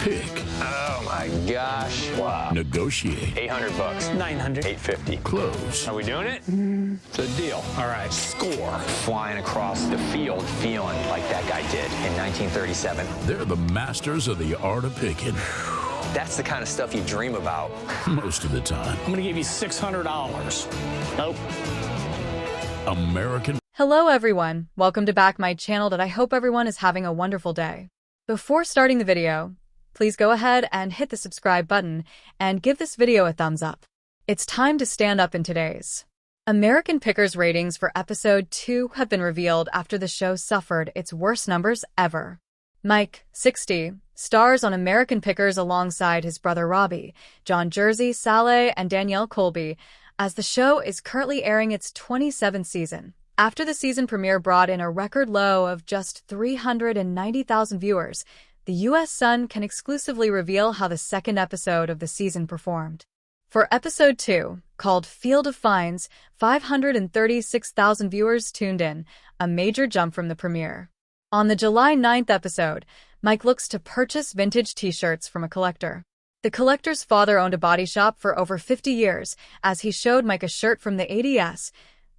pick. Oh my gosh. Wow. Negotiate. 800 bucks. 900. 850. Close. Are we doing it? It's a deal. All right. Score. Flying across the field feeling like that guy did in 1937. They're the masters of the art of picking. That's the kind of stuff you dream about. Most of the time. I'm going to give you $600. Nope. American. Hello everyone, welcome to back my channel that I hope everyone is having a wonderful day. Before starting the video, please go ahead and hit the subscribe button and give this video a thumbs up. It's time to stand up in today's American Pickers ratings for episode 2 have been revealed after the show suffered its worst numbers ever. Mike, 60, stars on American Pickers alongside his brother Robbie, John Jersey, Saleh, and Danielle Colby, as the show is currently airing its 27th season. After the season premiere brought in a record low of just 390,000 viewers, the US Sun can exclusively reveal how the second episode of the season performed. For episode 2, called Field of Finds, 536,000 viewers tuned in, a major jump from the premiere. On the July 9th episode, Mike looks to purchase vintage t-shirts from a collector. The collector's father owned a body shop for over 50 years, as he showed Mike a shirt from the 80s.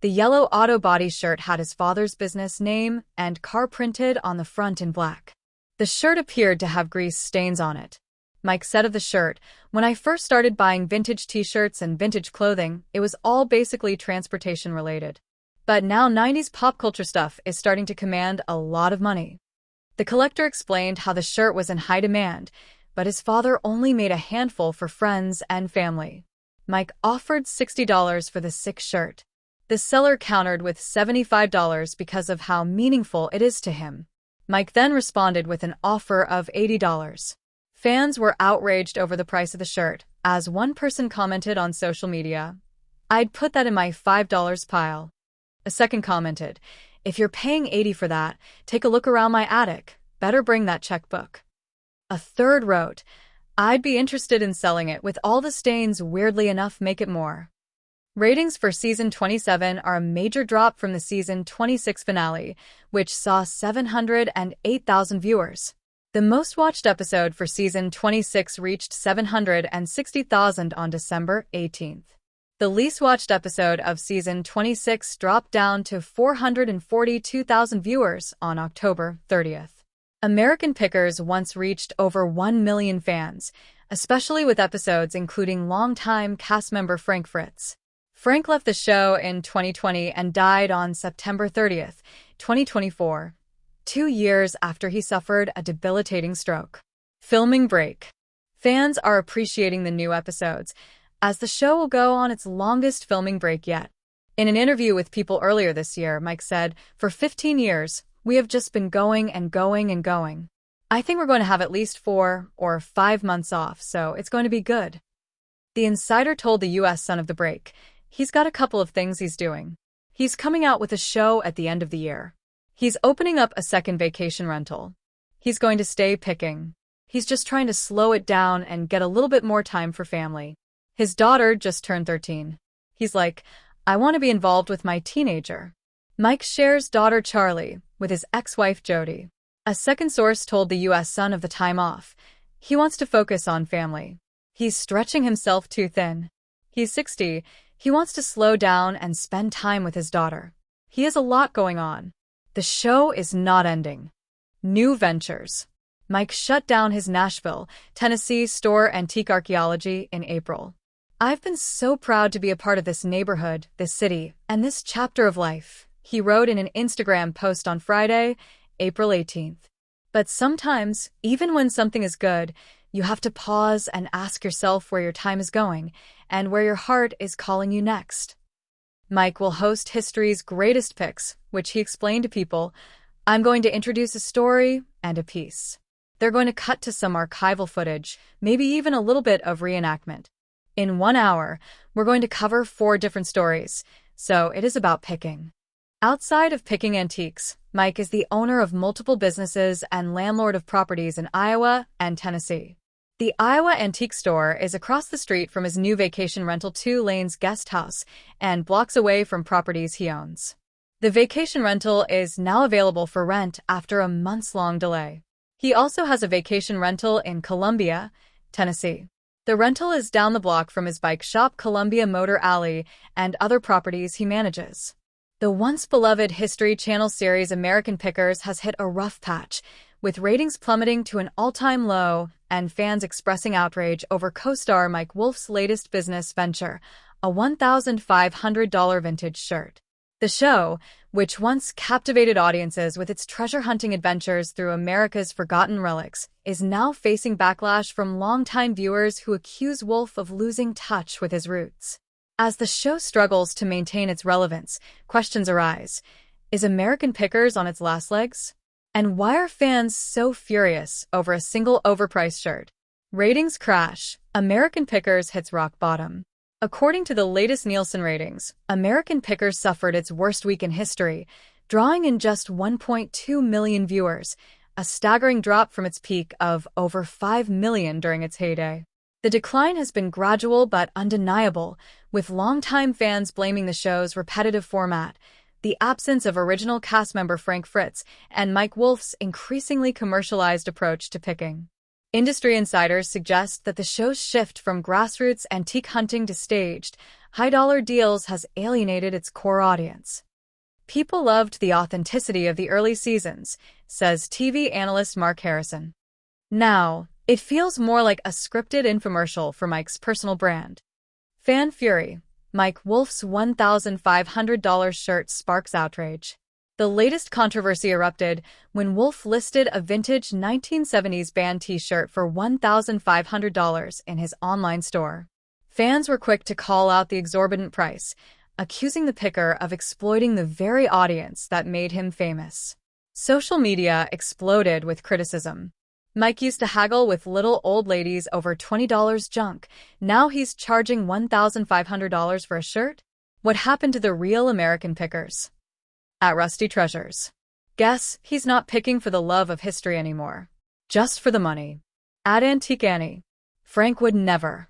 The yellow auto body shirt had his father's business name and car printed on the front in black. The shirt appeared to have grease stains on it. Mike said of the shirt, "When I first started buying vintage t-shirts and vintage clothing, it was all basically transportation related. But now 90s pop culture stuff is starting to command a lot of money." The collector explained how the shirt was in high demand, but his father only made a handful for friends and family. Mike offered $60 for the sick shirt. The seller countered with $75 because of how meaningful it is to him. Mike then responded with an offer of $80. Fans were outraged over the price of the shirt, as one person commented on social media, "I'd put that in my $5 pile." A second commented, "If you're paying $80 for that, take a look around my attic. Better bring that checkbook." A third wrote, "I'd be interested in selling it with all the stains, weirdly enough make it more." Ratings for Season 27 are a major drop from the Season 26 finale, which saw 708,000 viewers. The most-watched episode for Season 26 reached 760,000 on December 18th. The least-watched episode of Season 26 dropped down to 442,000 viewers on October 30th. American Pickers once reached over 1 million fans, especially with episodes including longtime cast member Fritz. Frank left the show in 2020 and died on September 30th, 2024, 2 years after he suffered a debilitating stroke. Filming break. Fans are appreciating the new episodes, as the show will go on its longest filming break yet. In an interview with People earlier this year, Mike said, "For 15 years, we have just been going and going and going. I think we're going to have at least 4 or 5 months off, so it's going to be good." The insider told the US Sun of the break, he's got a couple of things he's doing. He's coming out with a show at the end of the year. He's opening up a second vacation rental. He's going to stay picking. He's just trying to slow it down and get a little bit more time for family. His daughter just turned 13. He's like, "I want to be involved with my teenager." Mike shares daughter Charlie with his ex-wife Jody. A second source told the US Sun of the time off. He wants to focus on family. He's stretching himself too thin. He's 60. He wants to slow down and spend time with his daughter. He has a lot going on. The show is not ending. New ventures. Mike shut down his Nashville, Tennessee store Antique Archaeology in April. "I've been so proud to be a part of this neighborhood, this city, and this chapter of life," he wrote in an Instagram post on Friday, April 18th. But sometimes, even when something is good, you have to pause and ask yourself where your time is going and where your heart is calling you next. Mike will host history's greatest picks, which he explained to People, "I'm going to introduce a story and a piece. They're going to cut to some archival footage, maybe even a little bit of reenactment. In 1 hour, we're going to cover 4 different stories, so it is about picking." Outside of picking antiques, Mike is the owner of multiple businesses and landlord of properties in Iowa and Tennessee. The Iowa Antique Store is across the street from his new vacation rental 2 Lanes guest house and blocks away from properties he owns. The vacation rental is now available for rent after a months-long delay. He also has a vacation rental in Columbia, Tennessee. The rental is down the block from his bike shop, Columbia Motor Alley, and other properties he manages. The once beloved History Channel series American Pickers has hit a rough patch, with ratings plummeting to an all-time low and fans expressing outrage over co-star Mike Wolfe's latest business venture, a $1,500 vintage shirt. The show, which once captivated audiences with its treasure-hunting adventures through America's forgotten relics, is now facing backlash from longtime viewers who accuse Wolfe of losing touch with his roots. As the show struggles to maintain its relevance, questions arise. Is American Pickers on its last legs? And why are fans so furious over a single overpriced shirt? Ratings crash. American Pickers hits rock bottom. According to the latest Nielsen ratings, American Pickers suffered its worst week in history, drawing in just 1.2 million viewers, a staggering drop from its peak of over 5 million during its heyday. The decline has been gradual but undeniable, with longtime fans blaming the show's repetitive format, the absence of original cast member Frank Fritz, and Mike Wolfe's increasingly commercialized approach to picking. Industry insiders suggest that the show's shift from grassroots antique hunting to staged, high-dollar deals has alienated its core audience. People loved the authenticity of the early seasons, says TV analyst Mark Harrison. Now, it feels more like a scripted infomercial for Mike's personal brand. Fan fury. Mike Wolfe's $1,500 shirt sparks outrage. The latest controversy erupted when Wolfe listed a vintage 1970s band t-shirt for $1,500 in his online store. Fans were quick to call out the exorbitant price, accusing the picker of exploiting the very audience that made him famous. Social media exploded with criticism. Mike used to haggle with little old ladies over $20 junk. Now he's charging $1,500 for a shirt? What happened to the real American Pickers? At Rusty Treasures. Guess he's not picking for the love of history anymore. Just for the money. At Antique Annie. Frank would never.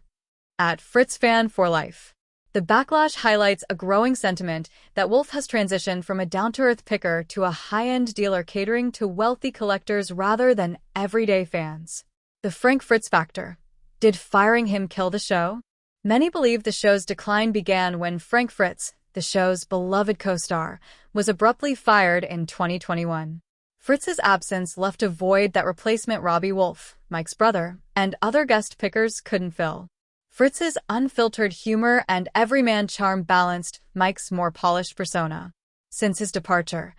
At Fritz Fan for Life. The backlash highlights a growing sentiment that Wolfe has transitioned from a down-to-earth picker to a high-end dealer catering to wealthy collectors rather than everyday fans. The Frank Fritz factor. Did firing him kill the show? Many believe the show's decline began when Frank Fritz, the show's beloved co-star, was abruptly fired in 2021. Fritz's absence left a void that replacement Robbie Wolfe, Mike's brother, and other guest pickers couldn't fill. Fritz's unfiltered humor and everyman charm balanced Mike's more polished persona. Since his departure,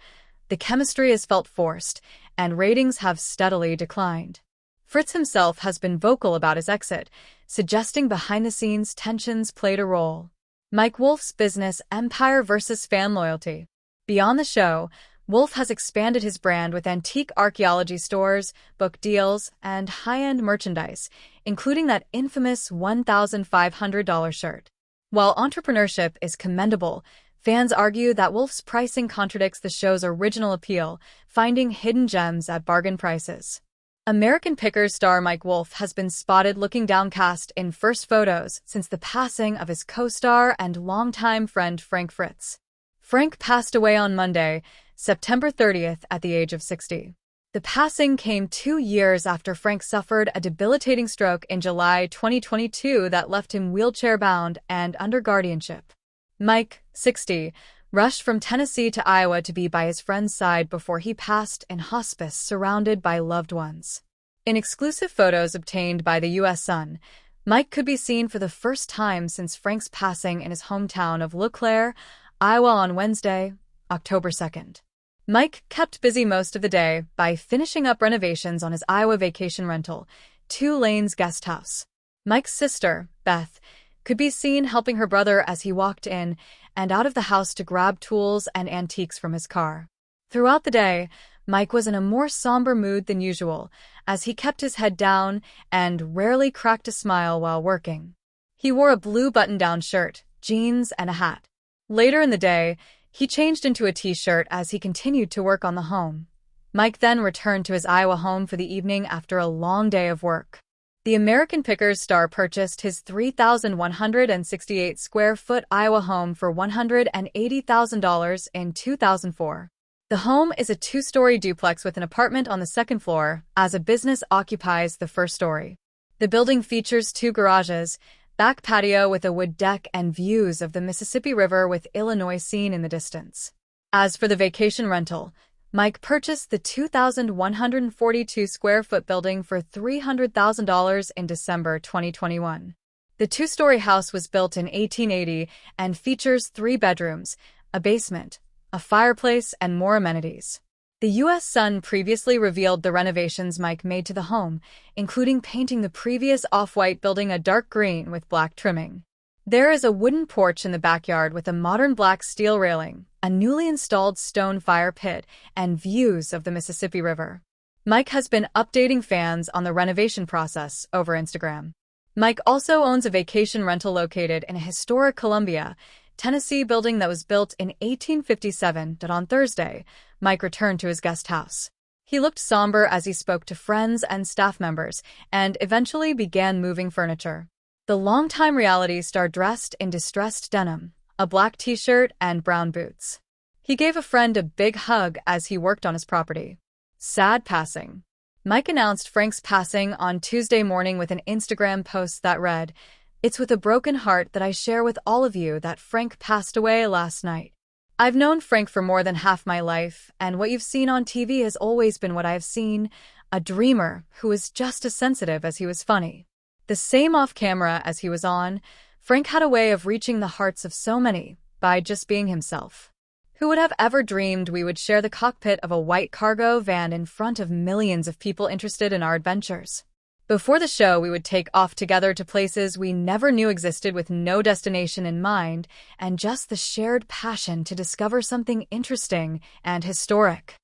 the chemistry has felt forced, and ratings have steadily declined. Fritz himself has been vocal about his exit, suggesting behind-the-scenes tensions played a role. Mike Wolfe's business empire versus fan loyalty. Beyond the show, Wolfe has expanded his brand with antique archaeology stores, book deals, and high-end merchandise, including that infamous $1,500 shirt. While entrepreneurship is commendable, fans argue that Wolfe's pricing contradicts the show's original appeal, finding hidden gems at bargain prices. American Pickers star Mike Wolfe has been spotted looking downcast in first photos since the passing of his co-star and longtime friend Frank Fritz. Frank passed away on Monday, September 30th, at the age of 60. The passing came 2 years after Frank suffered a debilitating stroke in July 2022 that left him wheelchair-bound and under guardianship. Mike, 60, rushed from Tennessee to Iowa to be by his friend's side before he passed in hospice surrounded by loved ones. In exclusive photos obtained by the U.S. Sun, Mike could be seen for the first time since Frank's passing in his hometown of Eau Claire, Iowa on Wednesday, October 2nd. Mike kept busy most of the day by finishing up renovations on his Iowa vacation rental, 2 Lanes Guest House. Mike's sister, Beth, could be seen helping her brother as he walked in and out of the house to grab tools and antiques from his car. Throughout the day, Mike was in a more somber mood than usual, as he kept his head down and rarely cracked a smile while working. He wore a blue button-down shirt, jeans, and a hat. Later in the day, he changed into a t-shirt as he continued to work on the home. Mike then returned to his Iowa home for the evening after a long day of work. The American Pickers star purchased his 3,168-square-foot Iowa home for $180,000 in 2004. The home is a two-story duplex with an apartment on the second floor, as a business occupies the first story. The building features 2 garages, back patio with a wood deck, and views of the Mississippi River with Illinois seen in the distance. As for the vacation rental, Mike purchased the 2,142-square-foot building for $300,000 in December 2021. The two-story house was built in 1880 and features 3 bedrooms, a basement, a fireplace, and more amenities. The U.S. Sun previously revealed the renovations Mike made to the home, including painting the previous off-white building a dark green with black trimming. There is a wooden porch in the backyard with a modern black steel railing, a newly installed stone fire pit, and views of the Mississippi River. Mike has been updating fans on the renovation process over Instagram. Mike also owns a vacation rental located in a historic Columbia, Tennessee building that was built in 1857. On Thursday, Mike returned to his guest house. He looked somber as he spoke to friends and staff members and eventually began moving furniture. The longtime reality star dressed in distressed denim, a black t-shirt, and brown boots. He gave a friend a big hug as he worked on his property. Sad passing. Mike announced Frank's passing on Tuesday morning with an Instagram post that read, "It's with a broken heart that I share with all of you that Frank passed away last night. I've known Frank for more than half my life, and what you've seen on TV has always been what I have seen, a dreamer who was just as sensitive as he was funny." The same off-camera as he was on, Frank had a way of reaching the hearts of so many by just being himself. Who would have ever dreamed we would share the cockpit of a white cargo van in front of millions of people interested in our adventures? Before the show, we would take off together to places we never knew existed with no destination in mind and just the shared passion to discover something interesting and historic.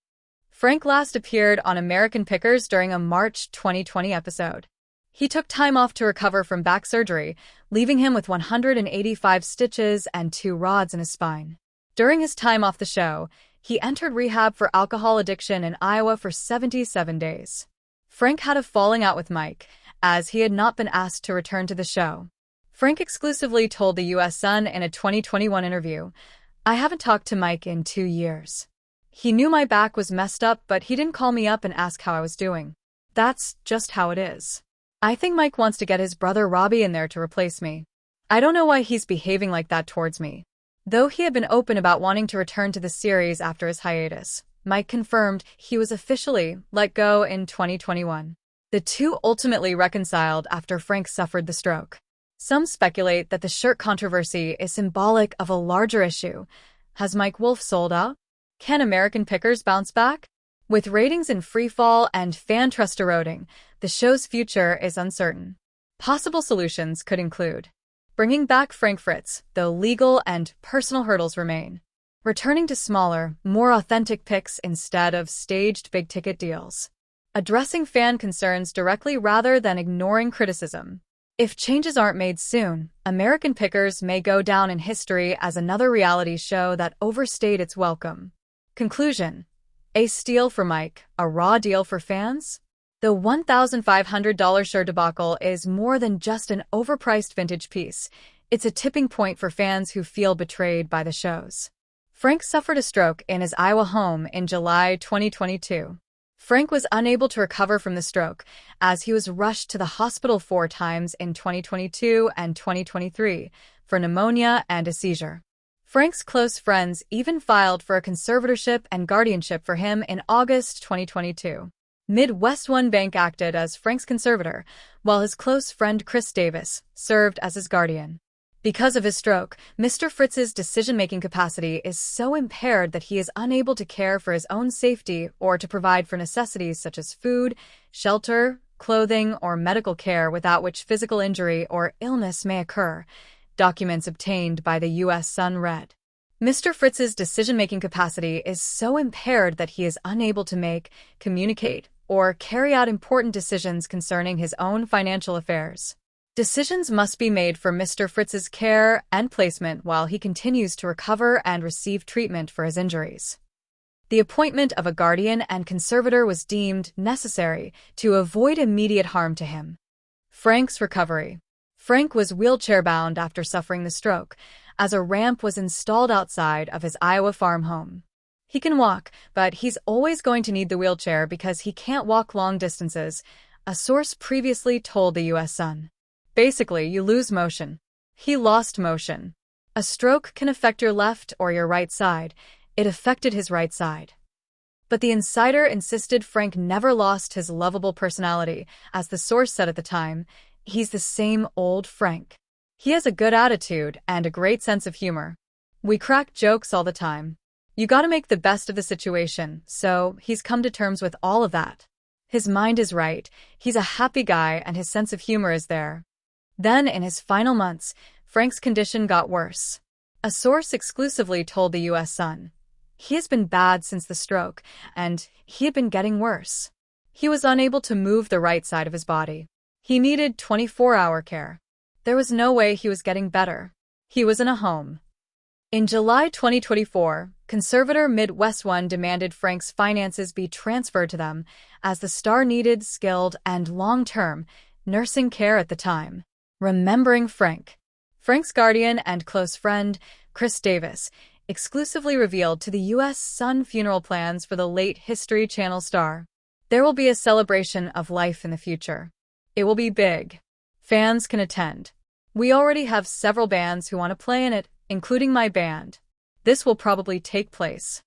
Frank last appeared on American Pickers during a March 2020 episode. He took time off to recover from back surgery, leaving him with 185 stitches and 2 rods in his spine. During his time off the show, he entered rehab for alcohol addiction in Iowa for 77 days. Frank had a falling out with Mike, as he had not been asked to return to the show. Frank exclusively told the U.S. Sun in a 2021 interview, "I haven't talked to Mike in 2 years. He knew my back was messed up, but he didn't call me up and ask how I was doing. That's just how it is. I think Mike wants to get his brother Robbie in there to replace me. I don't know why he's behaving like that towards me." Though he had been open about wanting to return to the series after his hiatus, Mike confirmed he was officially let go in 2021. The two ultimately reconciled after Frank suffered the stroke. Some speculate that the shirt controversy is symbolic of a larger issue. Has Mike Wolfe sold out? Can American Pickers bounce back? With ratings in freefall and fan trust eroding, the show's future is uncertain. Possible solutions could include bringing back Frank Fritz, though legal and personal hurdles remain. Returning to smaller, more authentic picks instead of staged big-ticket deals. Addressing fan concerns directly rather than ignoring criticism. If changes aren't made soon, American Pickers may go down in history as another reality show that overstayed its welcome. Conclusion: a steal for Mike, a raw deal for fans? The $1,500 shirt debacle is more than just an overpriced vintage piece. It's a tipping point for fans who feel betrayed by the shows. Frank suffered a stroke in his Iowa home in July 2022. Frank was unable to recover from the stroke, as he was rushed to the hospital 4 times in 2022 and 2023 for pneumonia and a seizure. Frank's close friends even filed for a conservatorship and guardianship for him in August 2022. Midwest One Bank acted as Frank's conservator, while his close friend Chris Davis served as his guardian. Because of his stroke, Mr. Fritz's decision-making capacity is so impaired that he is unable to care for his own safety or to provide for necessities such as food, shelter, clothing, or medical care, without which physical injury or illness may occur, documents obtained by the U.S. Sun read. Mr. Fritz's decision-making capacity is so impaired that he is unable to make, communicate, or carry out important decisions concerning his own financial affairs. Decisions must be made for Mr. Fritz's care and placement while he continues to recover and receive treatment for his injuries. The appointment of a guardian and conservator was deemed necessary to avoid immediate harm to him. Frank's recovery. Frank was wheelchair-bound after suffering the stroke, as a ramp was installed outside of his Iowa farm home. He can walk, but he's always going to need the wheelchair because he can't walk long distances, a source previously told the US Sun. Basically, you lose motion. He lost motion. A stroke can affect your left or your right side. It affected his right side. But the insider insisted Frank never lost his lovable personality. As the source said at the time, he's the same old Frank. He has a good attitude and a great sense of humor. We crack jokes all the time. You gotta make the best of the situation, so he's come to terms with all of that. His mind is right, he's a happy guy, and his sense of humor is there. Then, in his final months, Frank's condition got worse. A source exclusively told the US Sun. He has been bad since the stroke, and he had been getting worse. He was unable to move the right side of his body. He needed 24-hour care. There was no way he was getting better. He was in a home. In July 2024, conservator Midwest One demanded Frank's finances be transferred to them, as the star needed skilled and long-term nursing care at the time. Remembering Frank. Frank's guardian and close friend, Chris Davis, exclusively revealed to the US Sun funeral plans for the late History Channel star. There will be a celebration of life in the future. It will be big. Fans can attend. We already have several bands who want to play in it, including my band. This will probably take place